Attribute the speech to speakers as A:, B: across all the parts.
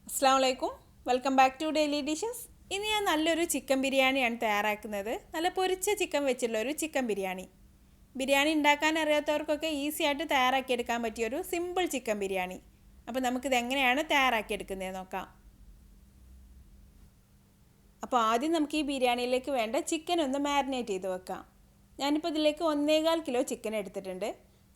A: അസ്സലാമലൈക്കും welcome back to daily dishes. ഇന്ന് ഞാൻ നല്ലൊരു ചിക്കൻ ബിരിയാണിയാണ് തയ്യാറാക്കുന്നത്. നല്ല പൊരിച്ച ചിക്കൻ വെച്ചുള്ള ഒരു ചിക്കൻ ബിരിയാണി. ബിരിയാണി ഉണ്ടാക്കാൻ അറിയാത്തവർക്കൊക്കെ ഈസി ആയിട്ട് തയ്യാറാക്കിയെടുക്കാൻ പറ്റിയൊരു സിമ്പിൾ ചിക്കൻ ബിരിയാണി. അപ്പോൾ നമുക്കിത് എങ്ങനെയാണ് തയ്യാറാക്കിയെടുക്കുന്നത് നോക്കാം. അപ്പോൾ ആദ്യം നമുക്ക് ഈ ബിരിയാണിയിലേക്ക് വേണ്ട ചിക്കൻ ഒന്ന് മാരിനേറ്റ് ചെയ്ത് വെക്കാം. ഞാനിപ്പോൾ ഇതിലേക്ക് 1.25 കിലോ ചിക്കൻ എടുത്തിട്ടുണ്ട്.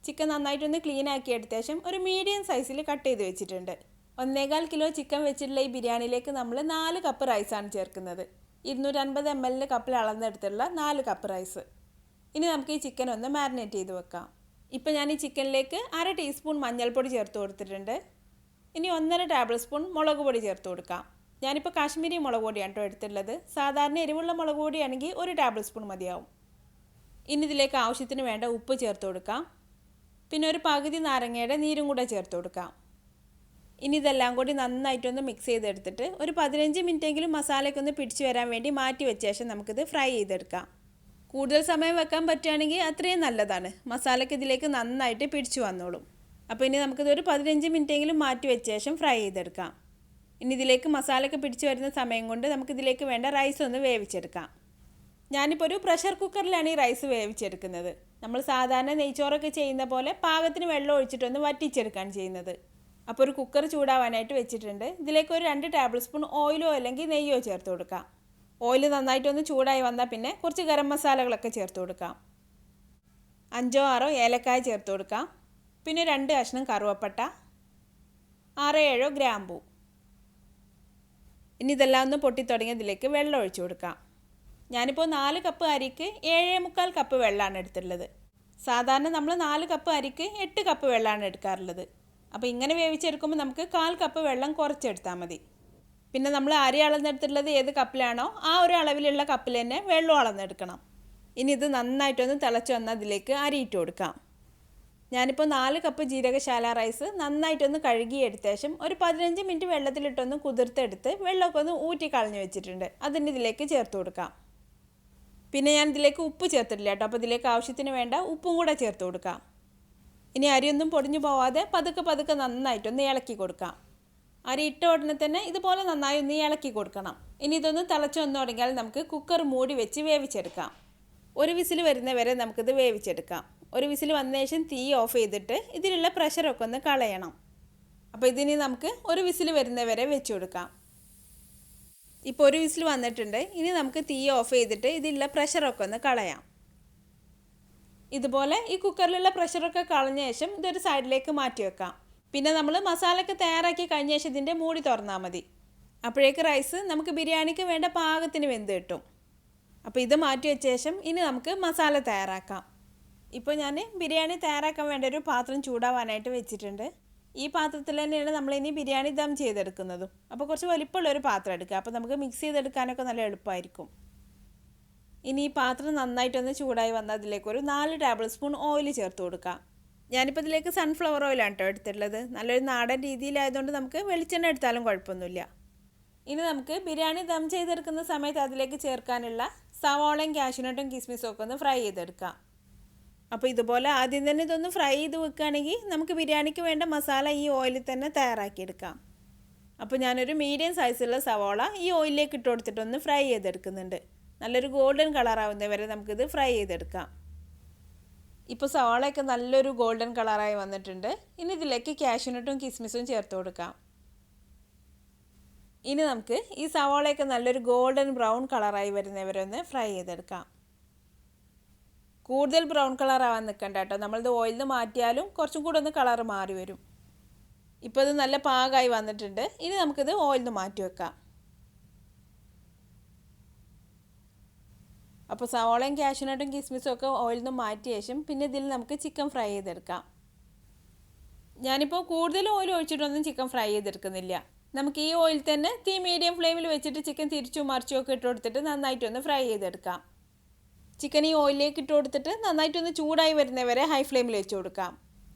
A: ചിക്കൻ നന്നായിട്ടൊന്ന് ക്ലീൻ ആക്കി എടുത്ത ശേഷം ഒരു മീഡിയം സൈസിൽ കട്ട് ചെയ്ത് വെച്ചിട്ടുണ്ട്. 1.25 കിലോ ചിക്കൻ വെച്ചിട്ടുള്ള ഈ ബിരിയാണിയിലേക്ക് നമ്മൾ 4 കപ്പ് റൈസാണ് ചേർക്കുന്നത്. 250 ml കപ്പിൽ അളന്നെടുത്തുള്ള 4 കപ്പ് റൈസ്. ഇനി നമുക്ക് ഈ ചിക്കൻ ഒന്ന് മാരിനേറ്റ് ചെയ്ത് വെക്കാം. ഇപ്പോൾ ഞാൻ ഈ ചിക്കനിലേക്ക് 1/2 ടീസ്പൂൺ മഞ്ഞൾപ്പൊടി ചേർത്ത് കൊടുത്തിട്ടുണ്ട്. ഇനി 1.5 ടേബിൾ സ്പൂൺ മുളക് പൊടി ചേർത്ത് കൊടുക്കാം. ഞാനിപ്പോൾ കാശ്മീരി മുളക് പൊടിയാണ് കേട്ടോ എടുത്തുള്ളത്. സാധാരണ എരിവുള്ള മുളക് പൊടിയാണെങ്കിൽ 1 ടേബിൾ സ്പൂൺ മതിയാവും. ഇനി ഇതിലേക്ക് ആവശ്യത്തിന് വേണ്ട ഉപ്പ് ചേർത്ത് കൊടുക്കാം. പിന്നെ ഒരു പകുതി നാരങ്ങയുടെ നീരും കൂടെ ചേർത്ത് കൊടുക്കാം. ഇനി ഇതെല്ലാം കൂടി നന്നായിട്ടൊന്ന് മിക്സ് ചെയ്തെടുത്തിട്ട് ഒരു 15 മിനിറ്റെങ്കിലും മസാലയ്ക്കൊന്ന് പിടിച്ചു വരാൻ വേണ്ടി മാറ്റി വെച്ച ശേഷം നമുക്കിത് ഫ്രൈ ചെയ്തെടുക്കാം. കൂടുതൽ സമയം വെക്കാൻ പറ്റുകയാണെങ്കിൽ അത്രയും നല്ലതാണ്. മസാലയ്ക്ക് ഇതിലേക്ക് നന്നായിട്ട് പിടിച്ചു വന്നോളും. അപ്പോൾ ഇനി നമുക്കിത് ഒരു 15 മിനിറ്റെങ്കിലും മാറ്റി വെച്ച ശേഷം ഫ്രൈ ചെയ്തെടുക്കാം. ഇനി ഇതിലേക്ക് മസാലയ്ക്ക് പിടിച്ചു വരുന്ന സമയം കൊണ്ട് നമുക്കിതിലേക്ക് വേണ്ട റൈസ് ഒന്ന് വേവിച്ചെടുക്കാം. ഞാനിപ്പോൾ ഒരു പ്രഷർ കുക്കറിലാണ് ഈ റൈസ് വേവിച്ചെടുക്കുന്നത്. നമ്മൾ സാധാരണ നെയ്ച്ചോറൊക്കെ ചെയ്യുന്ന പോലെ പാകത്തിന് വെള്ളം ഒഴിച്ചിട്ടൊന്ന് വറ്റിച്ചെടുക്കുകയാണ് ചെയ്യുന്നത്. അപ്പോൾ ഒരു കുക്കർ ചൂടാവാനായിട്ട് വെച്ചിട്ടുണ്ട്. ഇതിലേക്ക് ഒരു 2 ടേബിൾ സ്പൂൺ ഓയിലോ അല്ലെങ്കിൽ നെയ്യോ ചേർത്ത് കൊടുക്കാം. ഓയിൽ നന്നായിട്ടൊന്ന് ചൂടായി വന്നാൽ പിന്നെ കുറച്ച് ഗരം മസാലകളൊക്കെ ചേർത്ത് കൊടുക്കാം. 5-6 ഏലക്കായ ചേർത്ത് കൊടുക്കാം. പിന്നെ 2 കഷ്ണം കറുവപ്പട്ട, 6-7 ഗ്രാമ്പൂ. ഇനി ഇതെല്ലാം ഒന്ന് പൊട്ടിത്തുടങ്ങിയതിലേക്ക് വെള്ളം ഒഴിച്ചു കൊടുക്കാം. ഞാനിപ്പോൾ 4 കപ്പ് അരിക്ക് 7.25 കപ്പ് വെള്ളമാണ് എടുത്തിട്ടുള്ളത്. സാധാരണ നമ്മൾ 4 കപ്പ് അരിക്ക് 8 കപ്പ് വെള്ളമാണ് എടുക്കാറുള്ളത്. അപ്പോൾ ഇങ്ങനെ വേവിച്ചെടുക്കുമ്പോൾ നമുക്ക് 1/4 കപ്പ് വെള്ളം കുറച്ചെടുത്താൽ മതി. പിന്നെ നമ്മൾ അരി അളന്നെടുത്തിട്ടുള്ളത് ഏത് കപ്പിലാണോ ആ ഒരു അളവിലുള്ള കപ്പിൽ തന്നെ വെള്ളം അളന്നെടുക്കണം. ഇനി ഇത് നന്നായിട്ടൊന്ന് തിളച്ച് വന്നാൽ അതിലേക്ക് അരി ഇട്ട് കൊടുക്കാം. ഞാനിപ്പോൾ 4 കപ്പ് ജീരകശാല റൈസ് നന്നായിട്ടൊന്ന് കഴുകി എടുത്ത ശേഷം ഒരു 15 മിനിറ്റ് വെള്ളത്തിലിട്ടൊന്ന് കുതിർത്തെടുത്ത് വെള്ളമൊക്കെ ഒന്ന് ഊറ്റി കളഞ്ഞ് വെച്ചിട്ടുണ്ട്. അതിന് ഇതിലേക്ക് ചേർത്ത് കൊടുക്കാം. പിന്നെ ഞാൻ ഇതിലേക്ക് ഉപ്പ് ചേർത്തിട്ടില്ല കേട്ടോ. അപ്പോൾ ഇതിലേക്ക് ആവശ്യത്തിന് വേണ്ട ഉപ്പും കൂടെ ചേർത്ത് കൊടുക്കാം. ഇനി അരിയൊന്നും പൊടിഞ്ഞു പോവാതെ പതുക്കെ നന്നായിട്ടൊന്ന് ഇളക്കി കൊടുക്കാം. അരി ഇട്ട ഉടനെ തന്നെ ഇതുപോലെ നന്നായി ഒന്ന് ഇളക്കി കൊടുക്കണം. ഇനി ഇതൊന്ന് തിളച്ച് വന്നു തുടങ്ങിയാൽ നമുക്ക് കുക്കർ മൂടി വെച്ച് വേവിച്ചെടുക്കാം. ഒരു വിസിൽ വരുന്നവരെ നമുക്കിത് വേവിച്ചെടുക്കാം. ഒരു വിസിൽ വന്ന ശേഷം തീ ഓഫ് ചെയ്തിട്ട് ഇതിലുള്ള പ്രഷറൊക്കെ ഒന്ന് കളയണം. അപ്പോൾ ഇതിനി നമുക്ക് ഒരു വിസിൽ വരുന്നവരെ വെച്ച് കൊടുക്കാം. ഇപ്പോൾ ഒരു വിസിൽ വന്നിട്ടുണ്ട്. ഇനി നമുക്ക് തീ ഓഫ് ചെയ്തിട്ട് ഇതിലുള്ള പ്രഷറൊക്കെ ഒന്ന് കളയാം. ഇതുപോലെ ഈ കുക്കറിലുള്ള പ്രഷറൊക്കെ കളഞ്ഞ ശേഷം ഇതൊരു സൈഡിലേക്ക് മാറ്റി വെക്കാം. പിന്നെ നമ്മൾ മസാലയൊക്കെ തയ്യാറാക്കി കഴിഞ്ഞ ശേഷം ഇതിൻ്റെ മൂടി തുറന്നാൽ മതി. അപ്പോഴേക്ക് റൈസ് നമുക്ക് ബിരിയാണിക്ക് വേണ്ട പാകത്തിന് വെന്ത് കിട്ടും. അപ്പോൾ ഇത് മാറ്റി വെച്ച ശേഷം ഇനി നമുക്ക് മസാല തയ്യാറാക്കാം. ഇപ്പോൾ ഞാൻ ബിരിയാണി തയ്യാറാക്കാൻ വേണ്ട ഒരു പാത്രം ചൂടാവാനായിട്ട് വെച്ചിട്ടുണ്ട്. ഈ പാത്രത്തിൽ തന്നെയാണ് നമ്മളിനി ബിരിയാണി ദം ചെയ്തെടുക്കുന്നതും. അപ്പോൾ കുറച്ച് വലിപ്പമുള്ളൊരു പാത്രം എടുക്കുക. അപ്പോൾ നമുക്ക് മിക്സ് ചെയ്തെടുക്കാനൊക്കെ നല്ല എളുപ്പമായിരിക്കും. ഇനി ഈ പാത്രം നന്നായിട്ടൊന്ന് ചൂടായി വന്നാൽ അതിലേക്ക് ഒരു 4 ടേബിൾ സ്പൂൺ ഓയിൽ ചേർത്ത് കൊടുക്കാം. ഞാനിപ്പോൾ ഇതിലേക്ക് സൺഫ്ലവർ ഓയിലാണ് കേട്ടോ എടുത്തിട്ടുള്ളത്. നല്ലൊരു നാടൻ രീതിയിലായതുകൊണ്ട് നമുക്ക് വെളിച്ചെണ്ണ എടുത്താലും കുഴപ്പമൊന്നുമില്ല. ഇനി നമുക്ക് ബിരിയാണി ദം ചെയ്തെടുക്കുന്ന സമയത്ത് അതിലേക്ക് ചേർക്കാനുള്ള സവാളയും കാഷ്യൂനട്ടും കിസ്മിസും ഒക്കെ ഒന്ന് ഫ്രൈ ചെയ്തെടുക്കാം. അപ്പോൾ ഇതുപോലെ ആദ്യം തന്നെ ഇതൊന്ന് ഫ്രൈ ചെയ്ത് വെക്കുകയാണെങ്കിൽ നമുക്ക് ബിരിയാണിക്ക് വേണ്ട മസാല ഈ ഓയിലിൽ തന്നെ തയ്യാറാക്കിയെടുക്കാം. അപ്പോൾ ഞാനൊരു മീഡിയം സൈസുള്ള സവാള ഈ ഓയിലിലേക്ക് ഇട്ട് കൊടുത്തിട്ടൊന്ന് ഫ്രൈ ചെയ്തെടുക്കുന്നുണ്ട്. നല്ലൊരു ഗോൾഡൻ കളറാവുന്നവരെ നമുക്കിത് ഫ്രൈ ചെയ്തെടുക്കാം. ഇപ്പോൾ സവാളയൊക്കെ നല്ലൊരു ഗോൾഡൻ കളറായി വന്നിട്ടുണ്ട്. ഇനി ഇതിലേക്ക് കാഷ്യൂനട്ടും കിസ്മിസും ചേർത്ത് കൊടുക്കാം. ഇനി നമുക്ക് ഈ സവാളയൊക്കെ നല്ലൊരു ഗോൾഡൻ ബ്രൗൺ കളറായി വരുന്നവരെ ഒന്ന് ഫ്രൈ ചെയ്തെടുക്കാം. കൂടുതൽ ബ്രൗൺ കളറാവാൻ നിൽക്കണ്ട കേട്ടോ. നമ്മളിത് ഓയിലിൽ നിന്ന് മാറ്റിയാലും കുറച്ചും കൂടെ ഒന്ന് കളർ മാറി വരും. ഇപ്പോൾ ഇത് നല്ല പാകമായി വന്നിട്ടുണ്ട്. ഇനി നമുക്കിത് ഓയിലിൽ നിന്ന് മാറ്റി വെക്കാം. അപ്പോൾ സവാളയും കാഷ്യൂനട്ടും കിസ്മിസും ഒക്കെ ഓയിലിൽ നിന്ന് മാറ്റിയ ശേഷം പിന്നെ ഇതിൽ നമുക്ക് ചിക്കൻ ഫ്രൈ ചെയ്തെടുക്കാം. ഞാനിപ്പോൾ കൂടുതൽ ഓയിൽ ഒഴിച്ചിട്ടൊന്നും ചിക്കൻ ഫ്രൈ ചെയ്തെടുക്കുന്നില്ല. നമുക്ക് ഈ ഓയിൽ തന്നെ തീ മീഡിയം ഫ്ലെയിമിൽ വെച്ചിട്ട് ചിക്കൻ തിരിച്ചും മറിച്ചും ഒക്കെ ഇട്ട് കൊടുത്തിട്ട് നന്നായിട്ടൊന്ന് ഫ്രൈ ചെയ്തെടുക്കാം. ചിക്കൻ ഈ ഓയിലിലേക്ക് ഇട്ട് കൊടുത്തിട്ട് നന്നായിട്ടൊന്ന് ചൂടായി വരുന്നവരെ ഹൈ ഫ്ലെയിമിൽ വെച്ച് കൊടുക്കാം.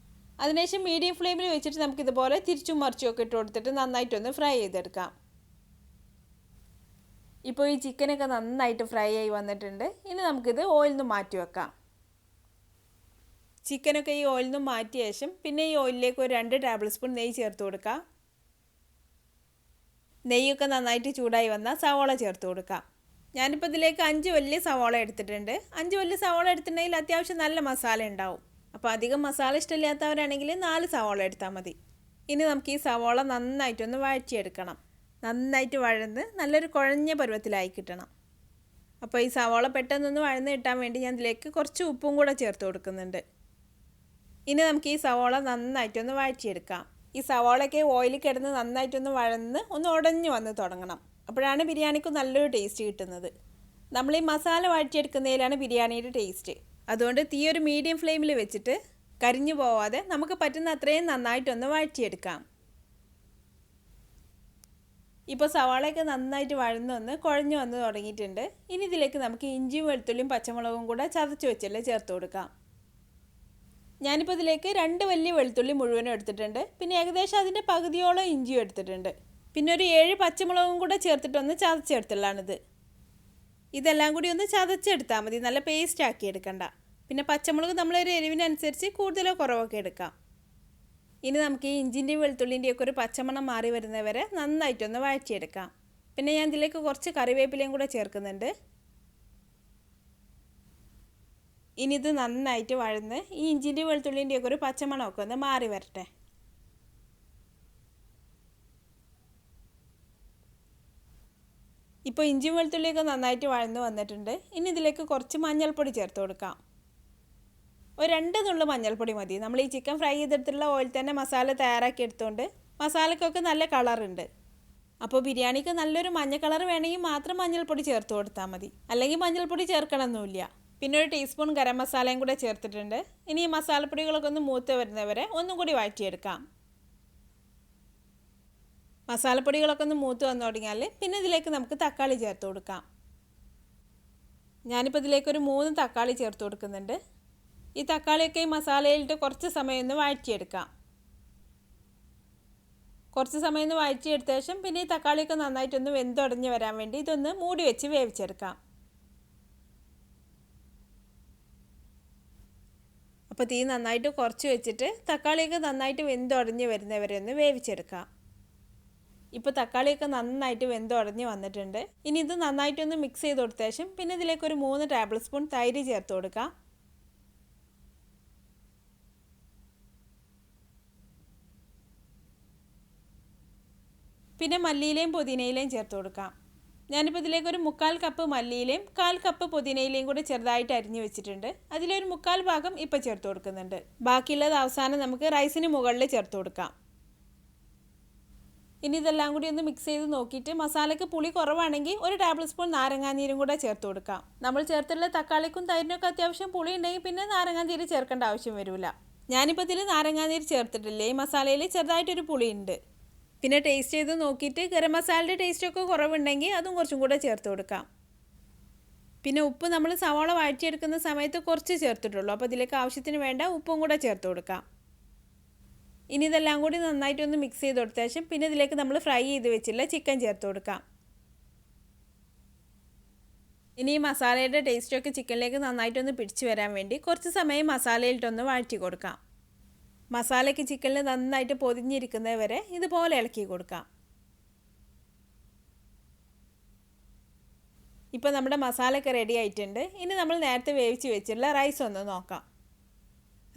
A: അതിനുശേഷം മീഡിയം ഫ്ലെയിമിൽ വെച്ചിട്ട് നമുക്കിതുപോലെ തിരിച്ചും മറിച്ചും ഒക്കെ ഇട്ട് കൊടുത്തിട്ട് നന്നായിട്ടൊന്ന് ഫ്രൈ ചെയ്തെടുക്കാം. ഇപ്പോൾ ഈ ചിക്കനൊക്കെ നന്നായിട്ട് ഫ്രൈ ആയി വന്നിട്ടുണ്ട്. ഇനി നമുക്കിത് ഓയിലിൽ നിന്ന് മാറ്റി വെക്കാം. ചിക്കനൊക്കെ ഈ ഓയിലിൽ നിന്ന് മാറ്റിയ ശേഷം പിന്നെ ഈ ഓയിലിലേക്ക് ഒരു 2 ടേബിൾ സ്പൂൺ നെയ്യ് ചേർത്ത് കൊടുക്കാം. നെയ്യൊക്കെ നന്നായിട്ട് ചൂടായി വന്നാൽ സവോള ചേർത്ത് കൊടുക്കാം. ഞാനിപ്പോൾ ഇതിലേക്ക് 5 വലിയ സവോള എടുത്തിട്ടുണ്ട്. 5 വലിയ സവോള എടുത്തിട്ടുണ്ടെങ്കിൽ അത്യാവശ്യം നല്ല മസാല ഉണ്ടാവും. അപ്പോൾ അധികം മസാല ഇഷ്ടമില്ലാത്തവരാണെങ്കിൽ 4 സവോള എടുത്താൽ മതി. ഇനി നമുക്ക് ഈ സവോള നന്നായിട്ടൊന്ന് വഴറ്റിയെടുക്കണം. നന്നായിട്ട് വഴന്ന് നല്ലൊരു കുഴഞ്ഞ പരുവത്തിലായി കിട്ടണം. അപ്പോൾ ഈ സവോള പെട്ടെന്നൊന്ന് വഴന്ന് കിട്ടാൻ വേണ്ടി ഞാൻ ഇതിലേക്ക് കുറച്ച് ഉപ്പും കൂടെ ചേർത്ത് കൊടുക്കുന്നുണ്ട്. ഇനി നമുക്ക് ഈ സവോള നന്നായിട്ടൊന്ന് വഴറ്റിയെടുക്കാം. ഈ സവോളയൊക്കെ ഓയിലിൽ കിടന്ന് നന്നായിട്ടൊന്ന് വഴന്ന് ഒന്ന് ഉടഞ്ഞു വന്ന് തുടങ്ങണം. അപ്പോഴാണ് ബിരിയാണിക്ക് നല്ലൊരു ടേസ്റ്റ് കിട്ടുന്നത്. നമ്മൾ ഈ മസാല വഴറ്റിയെടുക്കുന്നതിലാണ് ബിരിയാണിയുടെ ടേസ്റ്റ്. അതുകൊണ്ട് തീ ഒരു മീഡിയം ഫ്ലെയിമിൽ വെച്ചിട്ട് കരിഞ്ഞു പോവാതെ നമുക്ക് പറ്റുന്ന അത്രയും നന്നായിട്ടൊന്ന് വഴറ്റിയെടുക്കാം. ഇപ്പോൾ സവാളയൊക്കെ നന്നായിട്ട് വഴന്ന് കുഴഞ്ഞു വന്ന് തുടങ്ങിയിട്ടുണ്ട്. ഇനി ഇതിലേക്ക് നമുക്ക് ഇഞ്ചിയും വെളുത്തുള്ളിയും പച്ചമുളകും കൂടെ ചതച്ച് വെച്ചല്ലേ ചേർത്ത് കൊടുക്കാം. ഞാനിപ്പോൾ ഇതിലേക്ക് 2 വലിയ വെളുത്തുള്ളി മുഴുവനും എടുത്തിട്ടുണ്ട്. പിന്നെ ഏകദേശം അതിൻ്റെ പകുതിയോളം ഇഞ്ചിയും എടുത്തിട്ടുണ്ട്. പിന്നെ ഒരു 7 പച്ചമുളകും കൂടെ ചേർത്തിട്ടൊന്ന് ചതച്ചെടുത്തുള്ളതാണിത്. ഇതെല്ലാം കൂടി ഒന്ന് ചതച്ചെടുത്താൽ മതി, നല്ല പേസ്റ്റ് ആക്കി എടുക്കണ്ട. പിന്നെ പച്ചമുളക് നമ്മളൊരു എരിവിനനുസരിച്ച് കൂടുതലോ കുറവൊക്കെ എടുക്കാം. ഇനി നമുക്ക് ഈ ഇഞ്ചിൻ്റെയും വെളുത്തുള്ളിൻ്റെയൊക്കെ ഒരു പച്ചമണം മാറി വരുന്നവരെ നന്നായിട്ടൊന്ന് വഴറ്റിയെടുക്കാം. പിന്നെ ഞാൻ ഇതിലേക്ക് കുറച്ച് കറിവേപ്പിലയും കൂടെ ചേർക്കുന്നുണ്ട്. ഇനി ഇത് നന്നായിട്ട് വഴന്ന് ഈ ഇഞ്ചിൻ്റെയും വെളുത്തുള്ളിൻ്റെയൊക്കെ ഒരു പച്ചമണമൊക്കെ ഒന്ന് മാറി വരട്ടെ. ഇപ്പോൾ ഇഞ്ചിയും വെളുത്തുള്ളിയൊക്കെ നന്നായിട്ട് വഴന്ന് വന്നിട്ടുണ്ട്. ഇനി ഇതിലേക്ക് കുറച്ച് മഞ്ഞൾപ്പൊടി ചേർത്ത് കൊടുക്കാം. ഒരു 2 നുള്ളു മഞ്ഞൾപ്പൊടി മതി. നമ്മൾ ഈ ചിക്കൻ ഫ്രൈ ചെയ്തെടുത്തുള്ള ഓയിൽ തന്നെ മസാല തയ്യാറാക്കി എടുത്തുകൊണ്ട് മസാലക്കൊക്കെ നല്ല കളറുണ്ട്. അപ്പോൾ ബിരിയാണിക്ക് നല്ലൊരു മഞ്ഞ കളർ വേണമെങ്കിൽ മാത്രം മഞ്ഞൾപ്പൊടി ചേർത്ത് കൊടുത്താൽ മതി, അല്ലെങ്കിൽ മഞ്ഞൾപ്പൊടി ചേർക്കണമെന്നില്ല. പിന്നെ ഒരു ടീസ്പൂൺ ഗരം മസാലയും കൂടെ ചേർത്തിട്ടുണ്ട്. ഇനി ഈ മസാലപ്പൊടികളൊക്കെ ഒന്ന് മൂത്ത് വരുന്നവരെ ഒന്നും കൂടി വഴറ്റിയെടുക്കാം. മസാലപ്പൊടികളൊക്കെ ഒന്ന് മൂത്ത് വന്നു തുടങ്ങിയാൽ പിന്നെ ഇതിലേക്ക് നമുക്ക് തക്കാളി ചേർത്ത് കൊടുക്കാം. ഞാനിപ്പോൾ ഇതിലേക്കൊരു 3 തക്കാളി ചേർത്ത് കൊടുക്കുന്നുണ്ട്. ഈ തക്കാളിയൊക്കെ ഈ മസാലയിലിട്ട് കുറച്ച് സമയം ഒന്ന് വഴറ്റിയെടുക്കാം. കുറച്ച് സമയം ഒന്ന് വഴറ്റിയെടുത്ത ശേഷം പിന്നെ ഈ തക്കാളിയൊക്കെ നന്നായിട്ടൊന്ന് വെന്തുടഞ്ഞ് വരാൻ വേണ്ടി ഇതൊന്ന് മൂടി വെച്ച് വേവിച്ചെടുക്കാം. അപ്പോൾ തീ നന്നായിട്ട് കുറച്ച് വെച്ചിട്ട് തക്കാളിയൊക്കെ നന്നായിട്ട് വെന്തുടഞ്ഞ് വരുന്നവരെ ഒന്ന് വേവിച്ചെടുക്കാം. ഇപ്പോൾ തക്കാളിയൊക്കെ നന്നായിട്ട് വെന്തുടഞ്ഞ് വന്നിട്ടുണ്ട്. ഇനി ഇത് നന്നായിട്ടൊന്ന് മിക്സ് ചെയ്ത് കൊടുത്ത ശേഷം പിന്നെ ഇതിലേക്കൊരു 3 ടേബിൾ സ്പൂൺ തൈര് ചേർത്ത് കൊടുക്കാം. പിന്നെ മല്ലിയിലയും പുതിനയിലയും ചേർത്ത് കൊടുക്കാം. ഞാനിപ്പോൾ ഇതിലേക്കൊരു 1/4 കപ്പ് മല്ലിയിലയും 1/4 കപ്പ് പുതിനയിലയും കൂടി ചെറുതായിട്ട് അരിഞ്ഞു വെച്ചിട്ടുണ്ട്. അതിലൊരു 1/4 ഭാഗം ഇപ്പോൾ ചേർത്ത് കൊടുക്കുന്നുണ്ട്. ബാക്കിയുള്ളത് അവസാനം നമുക്ക് റൈസിന് മുകളിൽ ചേർത്ത് കൊടുക്കാം. ഇനി ഇതെല്ലാം കൂടി ഒന്ന് മിക്സ് ചെയ്ത് നോക്കിയിട്ട് മസാലയ്ക്ക് പുളി കുറവാണെങ്കിൽ 1 ടേബിൾ സ്പൂൺ നാരങ്ങാനീരും കൂടെ ചേർത്ത് കൊടുക്കാം. നമ്മൾ ചേർത്തുള്ള തക്കാളിക്കും തൈരിനൊക്കെ അത്യാവശ്യം പുളി ഉണ്ടെങ്കിൽ പിന്നെ നാരങ്ങാനീര് ചേർക്കേണ്ട ആവശ്യം വരില്ല. ഞാനിപ്പോൾ ഇതിൽ നാരങ്ങാനീര് ചേർത്തിട്ടില്ലേ, ഈ മസാലയിൽ ചെറുതായിട്ടൊരു പുളിയുണ്ട്. പിന്നെ ടേസ്റ്റ് ചെയ്ത് നോക്കിയിട്ട് ഗരം മസാലയുടെ ടേസ്റ്റൊക്കെ കുറവുണ്ടെങ്കിൽ അതും കുറച്ചും കൂടെ ചേർത്ത് കൊടുക്കാം. പിന്നെ ഉപ്പ് നമ്മൾ സവാള വഴറ്റിയെടുക്കുന്ന സമയത്ത് കുറച്ച് ചേർത്തിട്ടുള്ളൂ. അപ്പോൾ ഇതിലേക്ക് ആവശ്യത്തിന് വേണ്ട ഉപ്പും കൂടെ ചേർത്ത് കൊടുക്കാം. ഇനി ഇതെല്ലാം കൂടി നന്നായിട്ടൊന്ന് മിക്സ് ചെയ്ത് കൊടുത്ത ശേഷം പിന്നെ ഇതിലേക്ക് നമ്മൾ ഫ്രൈ ചെയ്ത് വെച്ചില്ല ചിക്കൻ ചേർത്ത് കൊടുക്കാം. ഇനി ഈ മസാലയുടെ ടേസ്റ്റൊക്കെ ചിക്കനിലേക്ക് നന്നായിട്ടൊന്ന് പിടിച്ചു വരാൻ വേണ്ടി കുറച്ച് സമയം മസാലയിലിട്ടൊന്ന് വഴറ്റി കൊടുക്കാം. മസാലയ്ക്ക് ചിക്കനിൽ നന്നായിട്ട് പൊതിഞ്ഞിരിക്കുന്നത് വരെ ഇതുപോലെ ഇളക്കി കൊടുക്കാം. ഇപ്പോൾ നമ്മുടെ മസാലയൊക്കെ റെഡി ആയിട്ടുണ്ട്. ഇനി നമ്മൾ നേരത്തെ വേവിച്ച് വെച്ചിട്ടുള്ള റൈസ് ഒന്ന് നോക്കാം.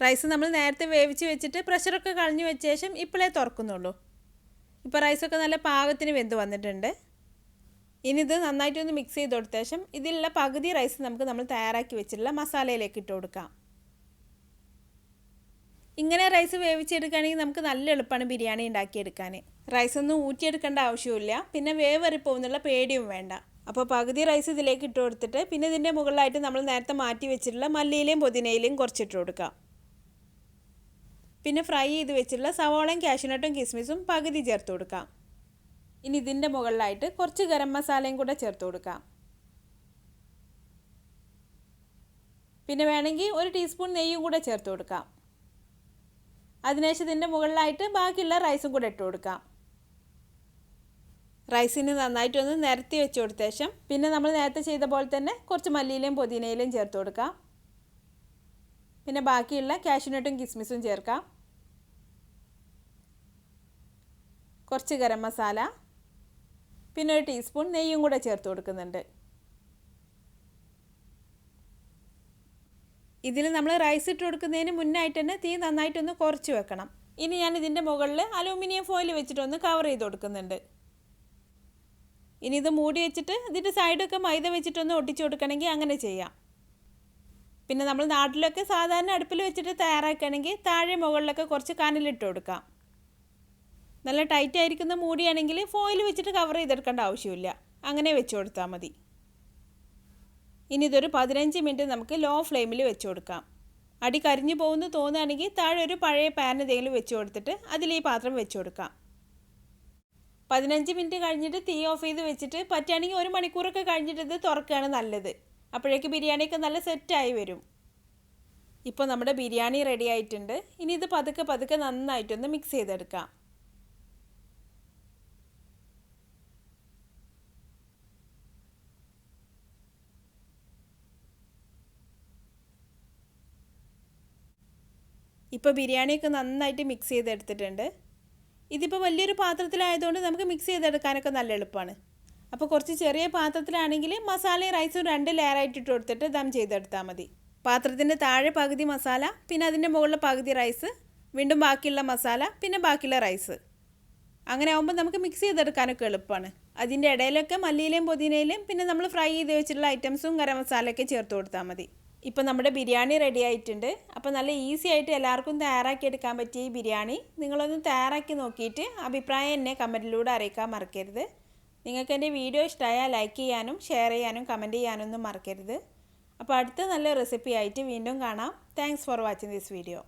A: റൈസ് നമ്മൾ നേരത്തെ വേവിച്ച് വെച്ചിട്ട് പ്രഷറൊക്കെ കളഞ്ഞു വെച്ച ശേഷം ഇപ്പോഴേ തുറക്കുന്നുള്ളൂ. ഇപ്പോൾ റൈസൊക്കെ നല്ല പാകത്തിന് വെന്ത് വന്നിട്ടുണ്ട്. ഇനി ഇത് നന്നായിട്ടൊന്ന് മിക്സ് ചെയ്ത് കൊടുത്ത ശേഷം ഇതിലുള്ള പകുതി റൈസ് നമുക്ക് നമ്മൾ തയ്യാറാക്കി വെച്ചിട്ടുള്ള മസാലയിലേക്ക് ഇട്ട് കൊടുക്കാം. ഇങ്ങനെ റൈസ് വേവിച്ചെടുക്കുകയാണെങ്കിൽ നമുക്ക് നല്ല എളുപ്പമാണ് ബിരിയാണി ഉണ്ടാക്കിയെടുക്കാൻ. റൈസൊന്നും ഊറ്റിയെടുക്കേണ്ട ആവശ്യമില്ല, പിന്നെ വേവറിപ്പോകുന്നുള്ള പേടിയും വേണ്ട. അപ്പോൾ പകുതി റൈസ് ഇതിലേക്ക് ഇട്ട് കൊടുത്തിട്ട് പിന്നെ ഇതിൻ്റെ മുകളിലായിട്ട് നമ്മൾ നേരത്തെ മാറ്റി വെച്ചിട്ടുള്ള മല്ലിയിലയും പുതിനയിലയും കുറച്ചിട്ട് കൊടുക്കാം. പിന്നെ ഫ്രൈ ചെയ്ത് വെച്ചിട്ടുള്ള സവോളയും കാഷ്യൂനട്ടും കിസ്മിസും പകുതി ചേർത്ത് കൊടുക്കാം. ഇനി ഇതിൻ്റെ മുകളിലായിട്ട് കുറച്ച് ഗരം മസാലയും കൂടെ ചേർത്ത് കൊടുക്കാം. പിന്നെ വേണമെങ്കിൽ 1 ടീസ്പൂൺ നെയ്യും കൂടെ ചേർത്ത് കൊടുക്കാം. അതിനുശേഷം ഇതിൻ്റെ മുകളിലായിട്ട് ബാക്കിയുള്ള റൈസും കൂടെ ഇട്ട് കൊടുക്കാം. റൈസിന് നന്നായിട്ടൊന്ന് നിരത്തി വെച്ച് കൊടുത്ത ശേഷം പിന്നെ നമ്മൾ നേരത്തെ ചെയ്ത പോലെ തന്നെ കുറച്ച് മല്ലിയിലയും പുതിനയിലയും ചേർത്ത് കൊടുക്കാം. പിന്നെ ബാക്കിയുള്ള കാഷ്യൂനട്ടും കിസ്മിസും ചേർക്കാം. കുറച്ച് ഗരം മസാല, പിന്നെ 1 ടീസ്പൂൺ നെയ്യും കൂടെ ചേർത്ത് കൊടുക്കുന്നുണ്ട്. ഇതിൽ നമ്മൾ റൈസ് ഇട്ട് കൊടുക്കുന്നതിന് മുന്നായിട്ട് തന്നെ തീ നന്നായിട്ടൊന്ന് കുറച്ച് വെക്കണം. ഇനി ഞാൻ ഇതിൻ്റെ മുകളിൽ അലൂമിനിയം ഫോയിൽ വെച്ചിട്ടൊന്ന് കവർ ചെയ്ത് കൊടുക്കുന്നുണ്ട്. ഇനി ഇത് മൂടി വെച്ചിട്ട് ഇതിൻ്റെ സൈഡൊക്കെ മൈദ വെച്ചിട്ടൊന്ന് ഒട്ടിച്ചു കൊടുക്കണമെങ്കിൽ അങ്ങനെ ചെയ്യാം. പിന്നെ നമ്മൾ നാട്ടിലൊക്കെ സാധാരണ അടുപ്പിൽ വെച്ചിട്ട് തയ്യാറാക്കുകയാണെങ്കിൽ താഴെ മുകളിലൊക്കെ കുറച്ച് കനലിട്ട് കൊടുക്കാം. നല്ല ടൈറ്റ് ആയിരിക്കുന്ന മൂടിയാണെങ്കിൽ ഫോയിൽ വെച്ചിട്ട് കവർ ചെയ്തെടുക്കേണ്ട ആവശ്യമില്ല, അങ്ങനെ വെച്ച് കൊടുത്താൽ മതി. ഇനി ഇതൊരു 15 മിനിറ്റ് നമുക്ക് ലോ ഫ്ലെയിമിൽ വെച്ച് കൊടുക്കാം. അടി കരിഞ്ഞു പോകുന്നു തോന്നുകയാണെങ്കിൽ താഴെ ഒരു പഴയ പാൻ എന്തെങ്കിലും വെച്ച് കൊടുത്തിട്ട് അതിൽ ഈ പാത്രം വെച്ച് കൊടുക്കാം. 15 മിനിറ്റ് കഴിഞ്ഞിട്ട് തീ ഓഫ് ചെയ്ത് വെച്ചിട്ട് പറ്റുകയാണെങ്കിൽ 1 മണിക്കൂറൊക്കെ കഴിഞ്ഞിട്ട് ഇത് തുറക്കുകയാണ് നല്ലത്. അപ്പോഴേക്ക് ബിരിയാണിയൊക്കെ നല്ല സെറ്റായി വരും. ഇപ്പോൾ നമ്മുടെ ബിരിയാണി റെഡി ആയിട്ടുണ്ട്. ഇനി ഇത് പതുക്കെ നന്നായിട്ടൊന്ന് മിക്സ് ചെയ്തെടുക്കാം. ഇപ്പോൾ ബിരിയാണിയൊക്കെ നന്നായിട്ട് മിക്സ് ചെയ്തെടുത്തിട്ടുണ്ട്. ഇതിപ്പോൾ വലിയൊരു പാത്രത്തിലായതുകൊണ്ട് നമുക്ക് മിക്സ് ചെയ്തെടുക്കാനൊക്കെ നല്ല എളുപ്പമാണ്. അപ്പോൾ കുറച്ച് ചെറിയ പാത്രത്തിലാണെങ്കിൽ മസാലയും റൈസും 2 ലെയറായിട്ട് ഇട്ട് കൊടുത്തിട്ട് ദം ചെയ്തെടുത്താൽ മതി. പാത്രത്തിൻ്റെ താഴെ പകുതി മസാല, പിന്നെ അതിൻ്റെ മുകളിൽ പകുതി റൈസ്, വീണ്ടും ബാക്കിയുള്ള മസാല, പിന്നെ ബാക്കിയുള്ള റൈസ്. അങ്ങനെ ആകുമ്പോൾ നമുക്ക് മിക്സ് ചെയ്തെടുക്കാനൊക്കെ എളുപ്പമാണ്. അതിൻ്റെ ഇടയിലൊക്കെ മല്ലിയിലയും പുതിനയിലയും പിന്നെ നമ്മൾ ഫ്രൈ ചെയ്ത് വെച്ചിട്ടുള്ള ഐറ്റംസും ഗരം മസാലയൊക്കെ ചേർത്ത് കൊടുത്താൽ മതി. ഇപ്പോൾ നമ്മുടെ ബിരിയാണി റെഡി ആയിട്ടുണ്ട്. അപ്പോൾ നല്ല ഈസി ആയിട്ട് എല്ലാവർക്കും തയ്യാറാക്കി എടുക്കാൻ പറ്റിയ ഈ ബിരിയാണി നിങ്ങളൊന്ന് തയ്യാറാക്കി നോക്കിയിട്ട് അഭിപ്രായം എന്നെ കമൻറ്റിലൂടെ അറിയിക്കാൻ മറക്കരുത്. നിങ്ങൾക്ക് എൻ്റെ വീഡിയോ ഇഷ്ടമായാൽ ലൈക്ക് ചെയ്യാനും ഷെയർ ചെയ്യാനും കമൻറ്റ് ചെയ്യാനൊന്നും മറക്കരുത്. അപ്പോൾ അടുത്ത നല്ല റെസിപ്പി ആയിട്ട് വീണ്ടും കാണാം. Thanks for watching this video.